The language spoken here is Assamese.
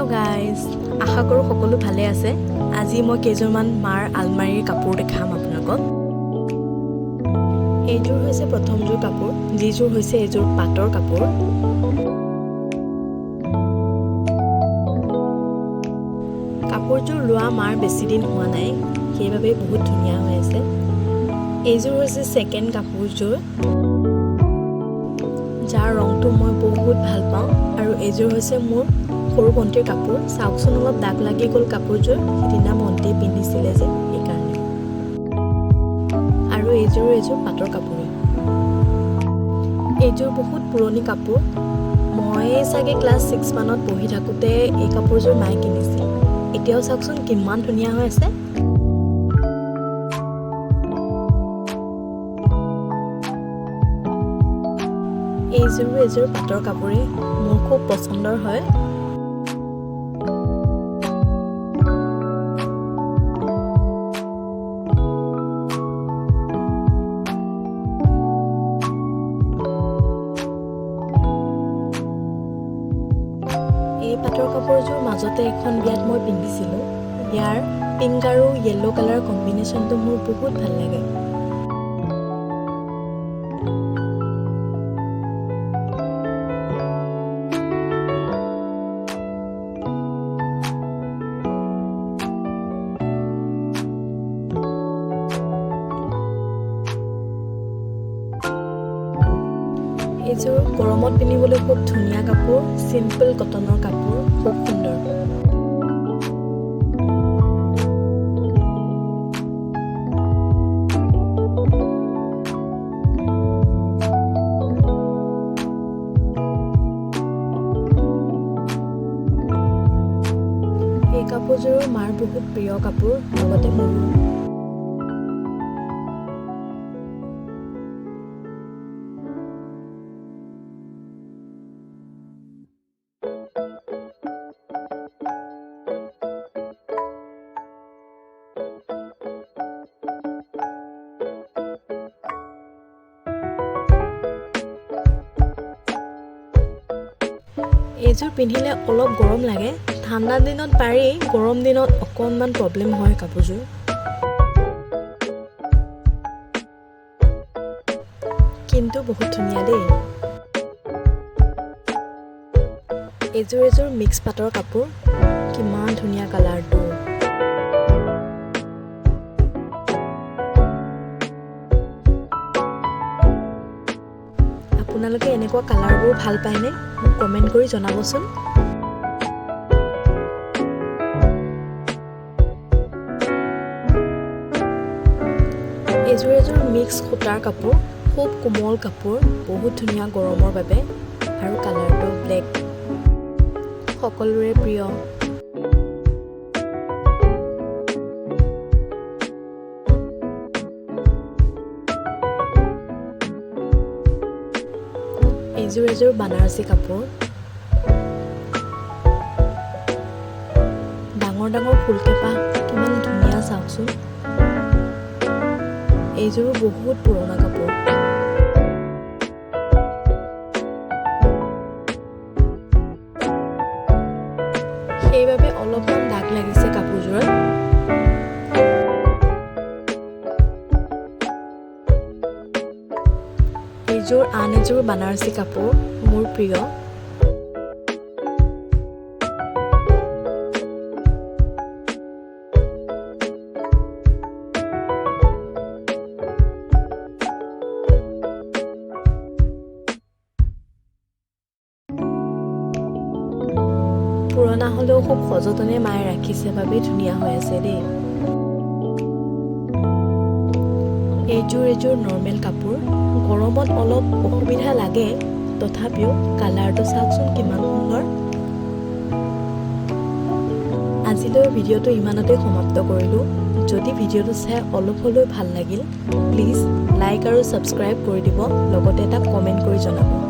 हेलो गाइस आशा करो সকলো ভালে আছে আজি মই কেইজনমান মাৰ আলমাৰীৰ কাপোৰ দেখাম আপোনালোকক এইযোৰ হৈছে প্ৰথমযোৰ কাপোৰ যিযোৰ হৈছে এইযোৰ পাটৰ কাপোৰ কাপোৰযোৰ লোৱা মাৰ বেছি দিন হোৱা নাই সেইবাবে বহুত ধুনীয়া হৈ আছে এইযোৰ হৈছে সেকেন্ড কাপোৰযোৰ যাৰ ৰংটো মই বহুত ভাল পাওঁ আৰু এইযোৰ হৈছে মোৰ সৰু ভণ্টিৰ কাপোৰ চাওকচোন অলপ দাগ লাগি গ'ল কাপোৰযোৰ সিদিনা ভণ্টি পিন্ধিছিলে যে এই কাৰণে আৰু এইযোৰ পাটৰ কাপোৰ এইযোৰ বহুত পুৰণি কাপোৰ মই চাগে ক্লাছ 6 মানত পঢ়ি থাকোতে এই কাপোৰযোৰ মায়ে কিনিছিল এতিয়াও চাওকচোন কিমান ধুনীয়া হৈ আছে এইযোৰ পাটৰ কাপোৰে মোৰ খুব পছন্দৰ হয় এই পাটৰ কাপোৰযোৰ মাজতে এখন বিয়াত মই পিন্ধিছিলো ইয়াৰ পিংক আৰু য়েলো কালাৰ কম্বিনেশ্যনটো মোৰ বহুত ভাল লাগে এইযোৰ গৰমত পিন্ধিবলৈ খুব ধুনীয়া কাপোৰ সিম্পল কটনৰ কাপোৰ খুব সুন্দৰ এই কাপোৰযোৰ মাৰ বহুত প্ৰিয় কাপোৰ লগতে মোৰো এইযোৰ পিন্ধিলে অলপ গৰম লাগে ঠাণ্ডা দিনত পাৰি গৰম দিনত অকনমান প্ৰবলেম হয় কাপোৰযোৰ কিন্তু বহুত ধুনীয়া দেই এইযোৰ মিক্স পাটৰ কাপোৰ কিমান ধুনীয়া কালাৰটো আপোনালোকে এনেকুৱা কালাৰবোৰ ভাল পায়নে মোক কমেন্ট কৰি জনাবচোন এইযোৰ মিক্স সূতাৰ কাপোৰ খুব কোমল কাপোৰ বহুত ধুনীয়া গৰমৰ বাবে আৰু কালাৰটো ব্লেক সকলোৰে প্ৰিয় এইযোৰ বানাৰসী কাপোৰ ডাঙৰ ডাঙৰ ফুলকেপা কিমান ধুনীয়া চাওকচোন এইযোৰ বহুত পুৰণা কাপোৰ সেইবাবে অলপমান দাগ লাগিছে কাপোৰযোৰত এইযোৰ আন এযোৰ বানাৰসী কাপোৰ মোৰ প্ৰিয় পুৰণা হলেও খুব সযতনে মায়ে ৰাখিছে বাবে ধুনীয়া হৈ আছে দেই এইযোৰ নৰ্মেল কাপোৰ গৰমত অলপ অসুবিধা লাগে তথাপিও কালাৰটো চাওকচোন কিমান সুন্দৰ আজিলৈ ভিডিঅ'টো ইমানতে সমাপ্ত কৰিলোঁ যদি ভিডিঅ'টো চাই অলপ হ'লেও ভাল লাগিল প্লিজ লাইক আৰু সাবস্ক্ৰাইব কৰি দিব লগতে এটা কমেন্ট কৰি জনাব